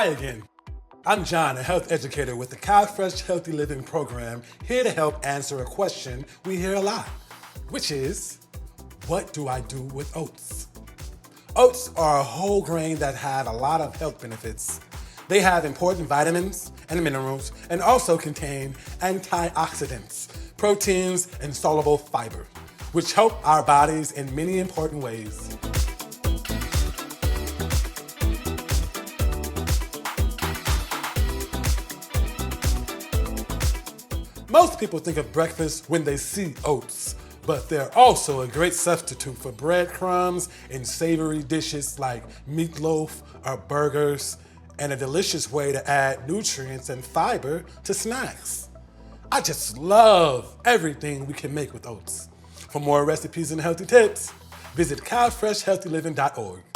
Hi again. I'm John, a health educator with the CalFresh Healthy Living Program, here to help answer a question we hear a lot, which is, what do I do with oats? Oats are a whole grain that have a lot of health benefits. They have important vitamins and minerals and also contain antioxidants, proteins, and soluble fiber, which help our bodies in many important ways. Most people think of breakfast when they see oats, but they're also a great substitute for breadcrumbs in savory dishes like meatloaf or burgers, and a delicious way to add nutrients and fiber to snacks. I just love everything we can make with oats. For more recipes and healthy tips, visit calfreshhealthyliving.org.